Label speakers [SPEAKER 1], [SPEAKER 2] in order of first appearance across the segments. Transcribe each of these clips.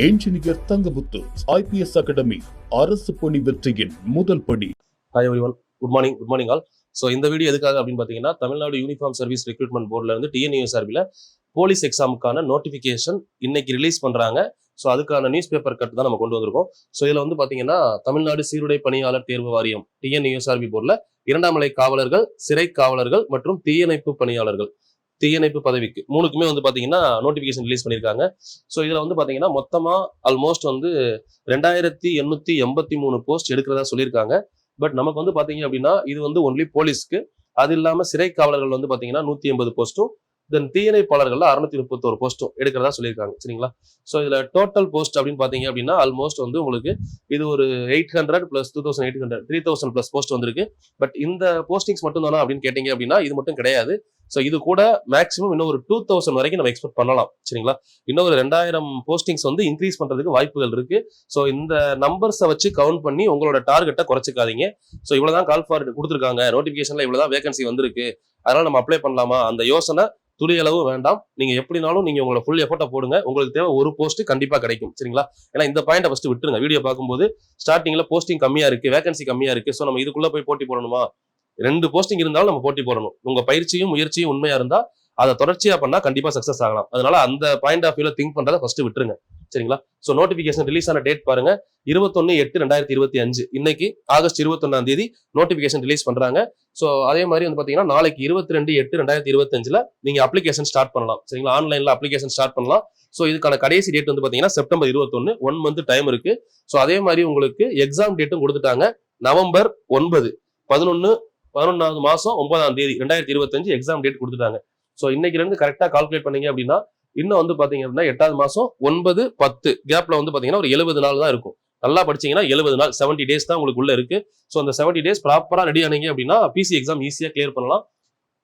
[SPEAKER 1] Engineer Thangamuthu IPS academy அரசு பணி வெற்றியின் முதல் படி.
[SPEAKER 2] Hi everyone, good morning all. So இந்த வீடியோ எதுக்காக அப்படின்னு பார்த்தீங்கன்னா, தமிழ்நாடு யூனிஃபார்ம் சர்வீஸ் ரெக்ரூட்மெண்ட் போர்டில் இருந்து TNUSRBல போலீஸ் எக்ஸாமுக்கான நோட்டிஃபிகேஷன் இன்னைக்கு ரிலீஸ் பண்ணுறாங்க. ஸோ அதுக்கான நியூஸ் பேப்பர் கட் தான் நம்ம கொண்டு வந்திருக்கோம். ஸோ இதில் வந்து பார்த்தீங்கன்னா, தமிழ்நாடு சீருடை பணியாளர் தேர்வு வாரியம் TNUSRB போர்டில் 2ஆம் நிலை காவலர்கள், சிறை காவலர்கள் மற்றும் தீயணைப்பு பணியாளர்கள், தீயணைப்பு பதவிக்கு மூணுக்குமே வந்து பாத்தீங்கன்னா நோட்டிபிகேஷன் ரிலீஸ் பண்ணியிருக்காங்க. ஸோ இதுல வந்து பாத்தீங்கன்னா மொத்தமா ஆல்மோஸ்ட் வந்து 2883 போஸ்ட் எடுக்கிறதா சொல்லியிருக்காங்க. பட் நமக்கு வந்து பாத்தீங்க அப்படின்னா இது வந்து ஒன்லி போலீஸ்க்கு, அது இல்லாம சிறை காவலர்கள் வந்து பாத்தீங்கன்னா 180 போஸ்ட்டும், தென் தீயணைப்பாளர்கள் 631 போஸ்ட்டும் எடுக்கிறதா சொல்லியிருக்காங்க. சரிங்களா? ஸோ இதுல டோட்டல் போஸ்ட் அப்படின்னு பாத்தீங்க அப்படின்னா ஆல்மோஸ்ட் வந்து உங்களுக்கு இது ஒரு 800 பிளஸ் 2800 3000 பிளஸ் போஸ்ட் வந்திருக்கு. பட் இந்த போஸ்டிங்ஸ் மட்டும் தானா அப்படின்னு கேட்டீங்க அப்படின்னா இது மட்டும் கிடையாது. ஸோ இது கூட மேக்ஸிமம் இன்னும் ஒரு 2000 வரைக்கும் நம்ம எக்ஸ்பெக்ட் பண்ணலாம். சரிங்களா? இன்னும் ஒரு 2000 போஸ்டிங்ஸ் வந்து இன்க்ரீஸ் பண்றதுக்கு வாய்ப்புகள் இருக்கு. ஸோ இந்த நம்பர்ஸை வச்சு கவுண்ட் பண்ணி உங்களோட டார்கெட்டை குறைச்சிக்காதீங்க. ஸோ இவ்வளவுதான் கால் ஃபார் கொடுத்துருக்காங்க, நோட்டிபிகேஷன்ல இவ்வளவுதான் வேகன்சி வந்திருக்கு, அதனால நம்ம அப்ளை பண்ணலாமா, அந்த யோசனை துளி அளவு வேண்டாம். நீங்க எப்படினாலும் நீங்க உங்களோட ஃபுல் எஃபர்ட்டை போடுங்க. உங்களுக்கு தேவை ஒரு போஸ்ட் கண்டிப்பா கிடைக்கும். சரிங்களா? ஏன்னா இந்த பாயிண்ட்டை ஃபர்ஸ்ட் விட்டுருங்க. வீடியோ பார்க்கும்போது ஸ்டார்டிங்ல போஸ்டிங் கம்மியா இருக்கு, வேகன்சி கம்மியா இருக்கு, ஸோ நம்ம இதுக்குள்ள போய் போட்டி போடணுமா? 2 போஸ்டிங் இருந்தாலும் நம்ம போட்டி போடணும். உங்க பயிற்சியும் முயற்சியும் உண்மையா இருந்தா அதை தொடர்ச்சியா பண்ணா கண்டிப்பா சக்சஸ் ஆகலாம். அதனால அந்த பாயிண்ட் ஆஃப் வியூல திங்க் பண்றதை ஃபர்ஸ்ட் விட்டுருங்க. சரிங்களா? ஸோ நோட்டிபிகேஷன் ரிலீஸ் ஆன டேட் பாருங்க, 21/8/2025. இன்னைக்கு ஆகஸ்ட் 21ஆம் தேதி நோட்டிபிகேஷன் ரிலீஸ் பண்றாங்க. ஸோ அதே மாதிரி வந்து பாத்தீங்கன்னா நாளைக்கு 22/8/2025 நீங்க அப்ளிகேஷன் ஸ்டார்ட் பண்ணலாம். சரிங்களா? ஆன்லைன்ல அப்ளிகேஷன் ஸ்டார்ட் பண்ணலாம். ஸோ இதுக்கான கடைசி டேட் வந்து பாத்தீங்கன்னா செப்டம்பர் 21, 1 மந்த் டைம் இருக்கு. ஸோ அதே மாதிரி உங்களுக்கு எக்ஸாம் டேட்டும் கொடுத்துட்டாங்க. நவம்பர் 9, 11வது மாசம் 9ஆம் தேதி 2025 எக்ஸாம் டேட் கொடுத்துட்டாங்க. ஸோ இன்னைக்கு இருந்து கரெக்டா கால்குலேட் பண்ணீங்க அப்படின்னா இன்னும் வந்து பாத்தீங்க அப்படின்னா 8வது மாசம் 9, 10 கேப்ல வந்து பாத்தீங்கன்னா ஒரு 70 நாள் தான் இருக்கும். நல்லா படிச்சீங்கன்னா 70 நாள், 70 டேஸ் தான் உங்களுக்கு உள்ள இருக்கு. ஸோ அந்த 70 டேஸ் ப்ராப்பரா ரெடி ஆனீங்க அப்படின்னா PC எக்ஸாம் ஈஸியா கிளியர் பண்ணலாம்.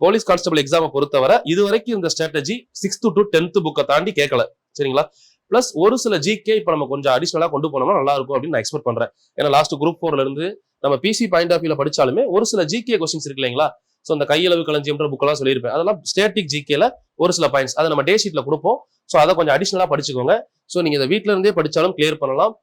[SPEAKER 2] போலீஸ் கான்ஸ்டபிள் எக்ஸாமை பொறுத்தவரை இது வரைக்கும் இந்த ஸ்ட்ராட்டஜி 6th to 10th புக்கை தாண்டி கேட்கல. சரிங்களா? பிளஸ் ஒரு சில GK இப்ப நம்ம கொஞ்சம் அடிஷனலா கொண்டு போனோம்னா நல்லா இருக்கும் அப்படின்னு நான் எக்ஸ்பெக்ட் பண்றேன். ஏன்னா லாஸ்ட் குரூப் 4ல இருந்து நம்ம PC பாயிண்ட் ஆஃப் வியூல படிச்சாலுமே ஒரு சில GK கொஸ்டின்ஸ் இருக்கு இல்லைங்களா? ஸோ அந்த கையளவு களஞ்சியம்ன்ற புக்கெல்லாம் சொல்லியிருப்பேன். அதெல்லாம் ஸ்டேட்டிக் GKல ஒரு சில பாயிண்ட்ஸ் அதை நம்ம டே ஷீட்ல கொடுப்போம். ஸோ அதை கொஞ்சம் அடிஷனலா படிச்சுக்கோங்க. ஸோ நீங்க இதை வீட்ல இருந்தே படிச்சாலும் கிளியர் பண்ணலாம்.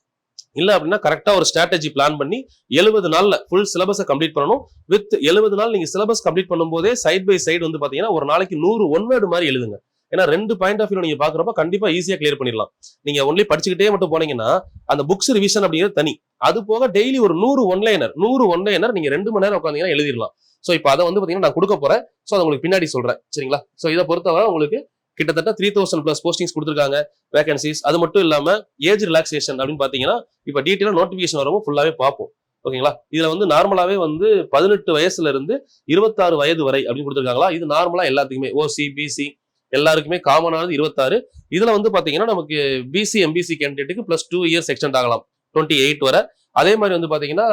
[SPEAKER 2] இல்ல அப்படின்னா கரெக்டா ஒரு ஸ்ட்ராட்டஜி பிளான் பண்ணி 70 நாள்ல ஃபுல் சிலபஸை கம்ப்ளீட் பண்ணணும். வித் 70 நாள் நீங்க சிலபஸ் கம்ப்ளீட் பண்ணும்போதே சைட் பை சைடு வந்து பாத்தீங்கன்னா ஒரு நாளைக்கு 100 ஒன் வேர்டு மாதிரி எழுதுங்க. ஏன்னா 2 பாயிண்ட் ஆஃப் வியூ நீங்க பாக்குறப்ப கண்டிப்பா ஈஸியா கிளியர் பண்ணிடலாம். நீங்க ஒன்லி படிச்சுக்கிட்டே மட்டும் போனீங்கன்னா அந்த புக்ஸ் ரிவிஷன் அப்படிங்கிறது தனி. அது போக டெய்லி ஒரு 100 ஒன்லைனர் நீங்க 2 மணி நேரம் உட்காந்தீங்கன்னா எழுதிடலாம். ஸோ இப்போ அதை வந்து பாத்தீங்கன்னா நான் கொடுக்க போறேன். ஸோ அதை உங்களுக்கு பின்னாடி சொல்றேன். சரிங்களா? ஸோ இதை பொறுத்தவரை உங்களுக்கு கிட்டத்தட்ட 3000 பிளஸ் போஸ்டிங்ஸ் கொடுத்துருக்காங்க, வேகன்சிஸ். அது மட்டும் இல்லாம ஏஜ் ரிலாக்ஸேஷன் அப்படின்னு பாத்தீங்கன்னா இப்ப டீட்டெயிலா நோட்டிபிகேஷன் வரவும் ஃபுல்லாவே பார்ப்போம். ஓகேங்களா? இதுல வந்து நார்மலாவே வந்து 18 வயசுல இருந்து 26 வயது வரை அப்படின்னு கொடுத்துருக்காங்களா? இது நார்மலா எல்லாத்துக்குமே OC BC எல்லாருக்குமே காமனானது 26. இதுல வந்து பாத்தீங்கன்னா நமக்கு BC MBC கேண்டிடேட்டுக்கு பிளஸ் 2 இயர்ஸ் எக்ஸ்டெண்ட் ஆகலாம் 28 வரை. அதே மாதிரி வந்து பாத்தீங்கன்னா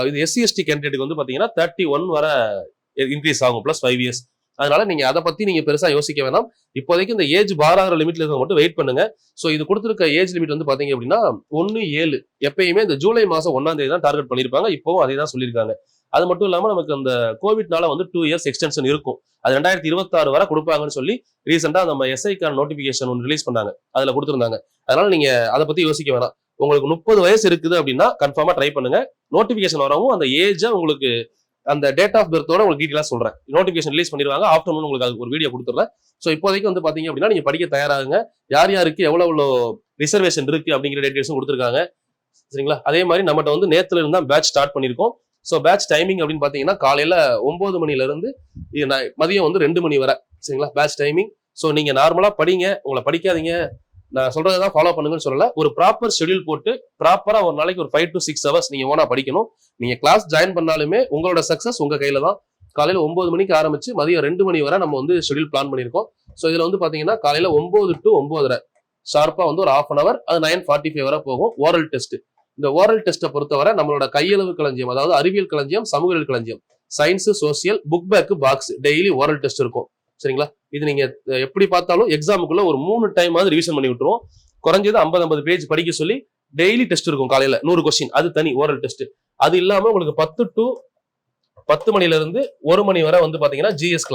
[SPEAKER 2] இது SC ST கேண்டிடேட்டுக்கு வந்து பாத்தீங்கன்னா 31 வரை இன்க்ரீஸ் ஆகும் பிளஸ் 5 இயர்ஸ். அதனால நீங்க அதை பத்தி நீங்க பெருசா யோசிக்க வேணாம். இப்போதைக்கு இந்த ஏஜ் பாராகிற லிமிட்ல இருக்க மட்டும் வெயிட் பண்ணுங்க. ஸோ இது கொடுத்துருக்க ஏஜ் லிமிட் வந்து பாத்தீங்க அப்படின்னா 1/7 எப்பயுமே இந்த ஜூலை மாசம் 1ஆம் தேதி தான் டார்கெட் பண்ணிருப்பாங்க. இப்பவும் அதே தான் சொல்லியிருக்காங்க. அது மட்டும் இல்லாம நமக்கு அந்த கோவிட்னால வந்து 2 இயர்ஸ் எக்ஸ்டென்ஷன் இருக்கும். அது 2026 வரை கொடுப்பாங்கன்னு சொல்லி ரீசெண்டா நம்ம SIக்கான நோட்டிபிகேஷன் ஒன்று ரிலீஸ் பண்ணாங்க, அதுல கொடுத்துருந்தாங்க. அதனால நீங்க அதை பத்தி யோசிக்க வேணாம். உங்களுக்கு 30 வயசு இருக்குது அப்படின்னா கன்ஃபார்மா ட்ரை பண்ணுங்க. நோட்டிபிகேஷன் வரவும் அந்த ஏஜை உங்களுக்கு அந்த டேட் ஆஃப் பர்த்தோட உங்களுக்கு டீட்டெயிலா சொல்றேன். நோட்டிபிகேஷன் ரிலீஸ் பண்ணிடுவாங்க. ஆஃப்டர்நூன் உங்களுக்கு அதுக்கு ஒரு வீடியோ கொடுத்துறேன். ஸோ இப்போதைக்கு வந்து பாத்தீங்க அப்படின்னா நீங்க படிக்க தயாராகுங்க. யார் யாருக்கு எவ்வளவு ரிசர்வேஷன் இருக்கு அப்படிங்கிற டீட்டெயில்ஸும் கொடுத்துருக்காங்க. சரிங்களா? அதே மாதிரி நம்மகிட்ட வந்து நேத்துல இருந்தா பேட்ச் ஸ்டார்ட் பண்ணிருக்கோம். ஸோ பேட்ச் டைமிங் அப்படின்னு பாத்தீங்கன்னா காலையில 9 மணில இருந்து மதியம் வந்து 2 மணி வரை. சரிங்களா? Batch timing. ஸோ நீங்க நார்மலா படிங்க, உங்களை படிக்காதீங்க, நான் சொல்றதான் ஃபாலோ பண்ணுங்கன்னு சொல்லல. ஒரு ப்ராப்பர் ஷெட்யூல் போட்டு ப்ராப்பரா ஒரு நாளைக்கு ஒரு 5 to 6 ஹவர்ஸ் நீங்க ஓனா படிக்கணும். நீங்க கிளாஸ் ஜாயின் பண்ணாலுமே உங்களோட சக்சஸ் உங்க கையில தான். காலையில 9 மணிக்கு ஆரம்பிச்சு மதியம் 2 மணி வரை நம்ம வந்து ஷெட்யூல் பிளான் பண்ணிருக்கோம். ஸோ இதுல வந்து பாத்தீங்கன்னா காலையில 9 to 9:30 ஷார்ப்பா வந்து ஒரு 1/2 hour, அது 9:45 வரை போகும். Oral test. இந்த ஓரல் டெஸ்ட்டை பொறுத்தவரை நம்மளோட கையளவு களஞ்சியம், அதாவது அறிவியல் களஞ்சியம், சமூகவியல் களஞ்சியம், science, social, book bag, box, daily oral test இருக்கும். சரிங்களா? இது நீங்க எப்படி பார்த்தாலும் எக்ஸாமுக்குள்ள ஒரு 3 டைம் ரிவிஷன் பண்ணி விட்டுருவோம். குறைஞ்சது 50 பேஜ் படிக்க சொல்லி டெய்லி டெஸ்ட் இருக்கும். காலையில 100 கொஸ்டின், அது தனி ஓரல் டெஸ்ட். அது இல்லாம உங்களுக்கு 10 to 10 மணில இருந்து 1 மணி வரை வந்து பாத்தீங்கன்னா GS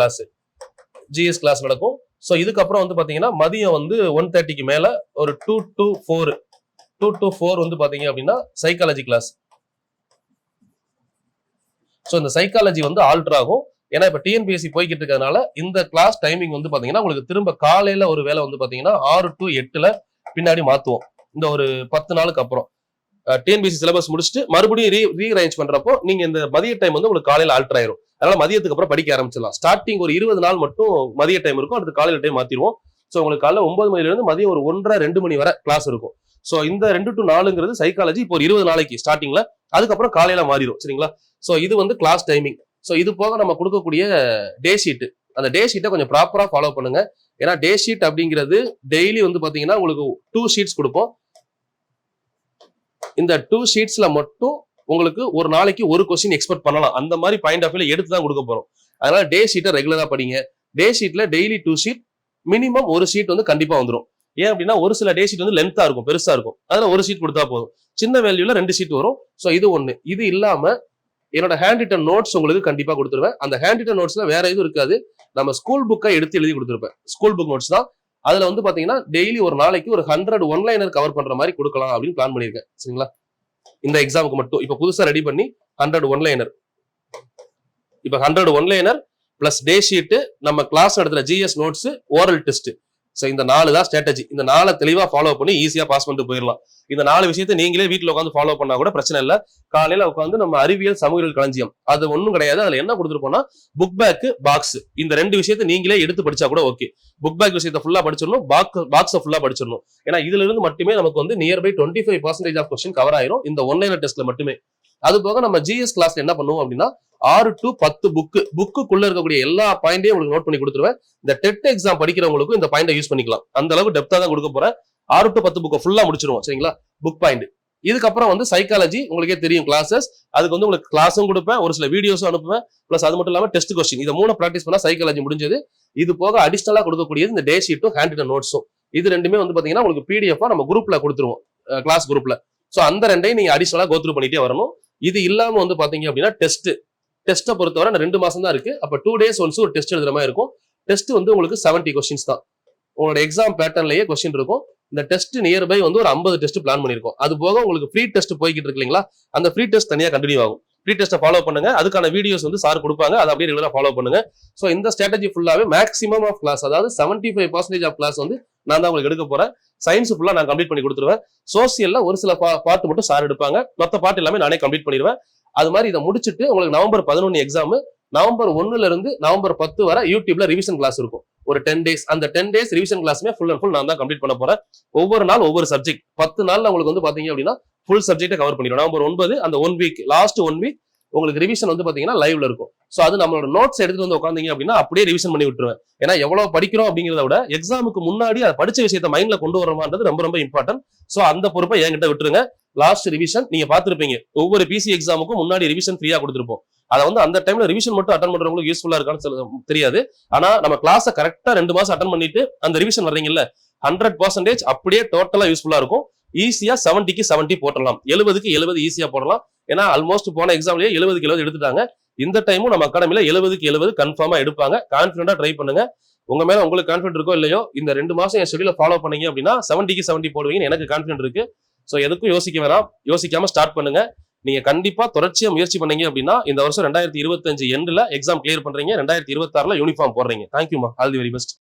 [SPEAKER 2] கிளாஸ் நடக்கும். ஸோ இதுக்கப்புறம் வந்து பாத்தீங்கன்னா மதியம் வந்து 1:30க்கு மேல ஒரு 2 to 4 வந்து பாத்தீங்க அப்படின்னா சைக்காலஜி கிளாஸ். ஸோ இந்த சைக்காலஜி வந்து ஆல்டர் ஆகும். ஏன்னா இப்ப டிஎன்பிஎஸ்சி போய்கிட்டு இருக்கிறதுனால இந்த கிளாஸ் டைமிங் வந்து பாத்தீங்கன்னா உங்களுக்கு திரும்ப காலையில ஒரு வேலை வந்து பாத்தீங்கன்னா 6 to 8ல பின்னாடி மாத்துவோம். இந்த ஒரு 10 நாளுக்கு அப்புறம் டிஎன்பிஎஸ்சி சிலபஸ் முடிச்சுட்டு மறுபடியும் ரீஅரேஞ்ச் பண்றப்போ நீங்க இந்த மதிய டைம் வந்து உங்களுக்கு காலையில ஆல்டர் ஆயிரும். அதனால மதியத்துக்கு அப்புறம் படிக்க ஆரம்பிச்சிடலாம். ஸ்டார்டிங் ஒரு 20 நாள் மட்டும் மதிய டைம் இருக்கும், அடுத்து காலையில டைம் மாத்திடுவோம். ஸோ உங்களுக்கு காலைல 9 மணில இருந்து மதியம் ஒரு 1:30-2 மணி வரை கிளாஸ் இருக்கும். ஸோ இந்த 2 to 4ங்கிறது சைக்காலஜி இப்போ ஒரு 20 நாளைக்கு ஸ்டார்டிங்ல, அதுக்கப்புறம் காலையில மாறிடும். சரிங்களா? ஸோ இது வந்து கிளாஸ் டைமிங். ஸோ இது போக நம்ம கொடுக்கக்கூடிய டே ஷீட், அந்த டே ஷீட்டை கொஞ்சம் ப்ராப்பரா ஃபாலோ பண்ணுங்க. ஏன்னா டே ஷீட் அப்படிங்கிறது டெய்லி வந்து பாத்தீங்கன்னா உங்களுக்கு 2 ஷீட்ஸ் கொடுப்போம். இந்த 2 ஷீட்ஸ்ல மட்டும் உங்களுக்கு ஒரு நாளைக்கு ஒரு கொஸ்டின் எக்ஸ்பெக்ட் பண்ணலாம். அந்த மாதிரி பாயிண்ட் ஆஃப் வியூல எடுத்து தான் கொடுக்க போறோம். அதனால டே ஷீட்டை ரெகுலரா படிங்க. டே ஷீட்ல டெய்லி 2 ஷீட், மினிமம் ஒரு ஷீட் வந்து கண்டிப்பா வந்துடும். ஏன் அப்படின்னா ஒரு சில டே ஷீட் வந்து லென்த்தா இருக்கும், பெருசா இருக்கும். அதுல ஒரு ஷீட் கொடுத்தா போதும். சின்ன வேல்யூல 2 ஷீட் வரும். ஸோ இது ஒண்ணு. இது இல்லாம என்னோட ஹேண்ட் ரிட்டன் நோட்ஸ் உங்களுக்கு கண்டிப்பா கொடுத்துருவேன். அந்த ஹேண்ட் ரிட்டன் நோட்ஸ்ல வேற எதுவும் இருக்காது. நம்ம ஸ்கூல் புக்கை எடுத்து எழுதி கொடுத்துருப்பேன். ஸ்கூல் புக் நோட்ஸ் தான். அதுல வந்து பாத்தீங்கன்னா டெய்லி ஒரு நாளைக்கு ஒரு 100 ஒன்லைனர் கவர் பண்ற மாதிரி கொடுக்கலாம் அப்படின்னு பிளான் பண்ணிருக்கேன். சரிங்களா? இந்த எக்ஸாமுக்கு மட்டும் இப்ப புதுசா ரெடி பண்ணி 100 ஒன்லைனர், இப்ப 100 ஒன்லைனர் பிளஸ் டே ஷீட், நம்ம கிளாஸ் நடத்துற GS notes, oral test. So இந்த 4 தான் ஸ்ட்ராட்டஜி. இந்த 4 தெளிவா ஃபாலோ பண்ணி ஈஸியா பாஸ் பண்ணிட்டு போயிடலாம். இந்த 4 விஷயத்தை நீங்களே வீட்டுல உட்காந்து ஃபாலோ பண்ணா கூட பிரச்சனை இல்ல. காலையில உட்காந்து நம்ம அறிவியல் சமூகவியல் களஞ்சியம் அது ஒண்ணும் கிடையாது. அதுல என்ன கொடுத்துருப்போம்னா புக் பேக், பாக்ஸ், இந்த 2 விஷயத்தை நீங்களே எடுத்து படிச்சா கூட ஓகே. புக் பேக் விஷயத்தை ஃபுல்லா படிச்சிடணும், பாக்ஸை ஃபுல்லா படிச்சிடணும். ஏன்னா இதுல இருந்து மட்டுமே நமக்கு வந்து நியர்பை 25% ஆஃப் கொஸ்டின் கவர் ஆயிரும் இந்த ஒன்லைனர் டெஸ்ட்ல மட்டுமே. அது போக நம்ம ஜிஎஸ் கிளாஸ்ல என்ன பண்ணுவோம் அப்படின்னா 6 to 10 புக்குக்குள்ள இருக்கக்கூடிய எல்லா பாயிண்டையும் உங்களுக்கு நோட் பண்ணி கொடுத்துருவேன். இந்த டெட் எக்ஸாம் படிக்கிறவங்களுக்கும் இந்த பாயிண்டை யூஸ் பண்ணிக்கலாம். அந்த அளவுக்கு டெப்தா தான் கொடுக்க போறேன். 6 to 10 புக்கை ஃபுல்லா முடிச்சிருவோம். சரிங்களா? Book point. இதுக்கப்புறம் வந்து சைக்காலஜி உங்களுக்கே தெரியும் கிளாஸஸ். அதுக்கு வந்து உங்களுக்கு கிளாஸும் கொடுப்பேன், ஒரு சில வீடியோஸும் அனுப்புவேன். பிளஸ் அது மட்டும் இல்லாம டெஸ்ட் கொஸ்டின். இதை 3 பிராக்டிஸ் பண்ணா சைக்காலஜி முடிஞ்சது. இது போக அடிஷனலா கொடுக்கக்கூடியது இந்த டே ஷீட்டும் ஹேண்ட் ரிட்டன் நோட்ஸும். இது ரெண்டுமே வந்து பாத்தீங்கன்னா உங்களுக்கு பிடிஎஃப் நம்ம குரூப்ல கொடுத்துருவோம், கிளாஸ் குரூப்ல. சோ அந்த ரெண்டையும் நீங்க அடிஷனலா கோத்ரூ பண்ணிட்டே வரணும். இது இல்லாம வந்து பாத்தீங்க அப்படின்னா டெஸ்ட்டை பொறுத்தவரை 2 மாசம் தான் இருக்கு. அப்ப 2 days ஒன்ஸ் ஒரு டெஸ்ட் எழுதுற மாதிரி இருக்கும். டெஸ்ட் வந்து உங்களுக்கு 70 கொஸ்டின்ஸ் தான். உங்களோட எக்ஸாம் பேட்டர்ன்லயே கொஸ்டின் இருக்கும். இந்த டெஸ்ட் நியர்பை வந்து ஒரு 50 டெஸ்ட் பிளான் பண்ணிருக்கோம். அது போக உங்களுக்கு ஃப்ரீ டெஸ்ட் போய்கிட்டு இருக்கு இல்லைங்களா? அந்த ஃப்ரீ டெஸ்ட் தனியா கண்டினியூ ஆகும். ஃப்ரீ டெஸ்ட்டை ஃபாலோ பண்ணுங்க. அதுக்கான வீடியோஸ் வந்து சார் கொடுப்பாங்க, அதை அப்படியே ரெகுலரா ஃபாலோ பண்ணுங்க. ஸோ இந்த ஸ்ட்ராட்டஜி ஃபுல்லாவே மேக்ஸிமம் ஆஃப் கிளாஸ், அதாவது 75% ஆஃப் கிளாஸ் வந்து நான் தான் உங்களுக்கு எடுக்க போறேன். சயின்ஸ் ஃபுல்லா நான் கம்ப்ளீட் பண்ணி கொடுத்துருவேன். சோசியல்ல ஒரு சில பார்ட் மட்டும் சார் எடுப்பாங்க, மொத்த பார்ட் எல்லாமே நானே கம்ப்ளீட் பண்ணிடுவேன். அது மாதிரி இதை முடிச்சுட்டு உங்களுக்கு நவம்பர் 11 எக்ஸாம், நவம்பர் 1ல இருந்து நவம்பர் 10 வரை யூடியூப்ல ரிவிஷன் கிளாஸ் இருக்கும். ஒரு 10 days. அந்த 10 days ரிவிஷன் கிளாஸ்மே ஃபுல் அண்ட் ஃபுல் நான் தான் கம்ப்ளீட் பண்ண போறேன். ஒவ்வொரு நாள் ஒவ்வொரு சப்ஜெக்ட். 10 நாள்ல உங்களுக்கு வந்து பாத்தீங்க அப்படின்னா ஃபுல் சப்ஜெக்ட்டை கவர் பண்ணிடுவோம். நவம்பர் 9 அந்த 1 வீக், லாஸ்ட் 1 வீக் உங்களுக்கு ரிவிஷன் வந்து பாத்தீங்கன்னா லைவ்ல இருக்கும். சோ அது நம்மளோட நோட்ஸ் எடுத்துட்டு வந்து உட்காந்தீங்க அப்படின்னா அப்படியே ரிவிஷன் பண்ணி விட்டுருவேன். ஏன்னா எவ்வளவு படிக்கிறோம் அப்படிங்கிறத விட எக்ஸாமுக்கு முன்னாடி அதை படிச்ச விஷயத்தை மைண்ட்ல கொண்டு வரமான்றது ரொம்ப ரொம்ப இம்பார்ட்டன்ட். சோ அந்த பொறுப்பை என்கிட்ட விட்டுருங்க. லாஸ்ட் ரிவிஷன் நீங்க பாத்துருப்பீங்க, ஒவ்வொரு பிசி எக்ஸாமுக்கும் முன்னாடி ரிவிஷன் ஃப்ரீயா கொடுத்துருப்போம். அதை வந்து அந்த டைம்ல ரிவிஷன் மட்டும் அட்டன் பண்றவங்களுக்கு யூஸ்ஃபுல்லா இருக்கான்னு தெரியாது. ஆனா நம்ம கிளாஸை கரெக்டா 2 மாசம் அட்டன் பண்ணிட்டு அந்த ரிவிஷன் வர்றீங்கல்ல, 100% அப்படியே டோட்டலா யூஸ்ஃபுல்லா இருக்கும். ஈஸியா 70க்கு 70 போட்டலாம், 70க்கு 70 ஈஸியா போடலாம். ஏன்னா ஆல்மோஸ்ட் போன எக்ஸாம்லயே 70க்கு 70 எடுத்துட்டாங்க. இந்த டைமும் நம்ம அகாடமில 70க்கு 70 கன்ஃபார்மா எடுப்பாங்க. கான்பிடண்டா ட்ரை பண்ணுங்க. உங்க மேல உங்களுக்கு கான்பிடன்ட் இருக்கோ இல்லையோ, இந்த 2 மாசம் என் ஷெட்யூல ஃபாலோ பண்ணீங்க அப்படின்னா 70க்கு 70 போடுவீங்கன்னு எனக்கு கான்பிடன்ட் இருக்கு. சோ எதுக்கும் யோசிக்க வேணாம், யோசிக்காம ஸ்டார்ட் பண்ணுங்க. நீங்க கண்டிப்பா தொடர்ச்சியா முயற்சி பண்ணீங்க அப்படின்னா இந்த வருஷம் 2025 எண்ட்ல எக்ஸாம் கிளியர் பண்றீங்க, 2026ல யூனிஃபார்ம் போடுறீங்க. தேங்க்யூமா, ஆல் தி வெரி பெஸ்ட்.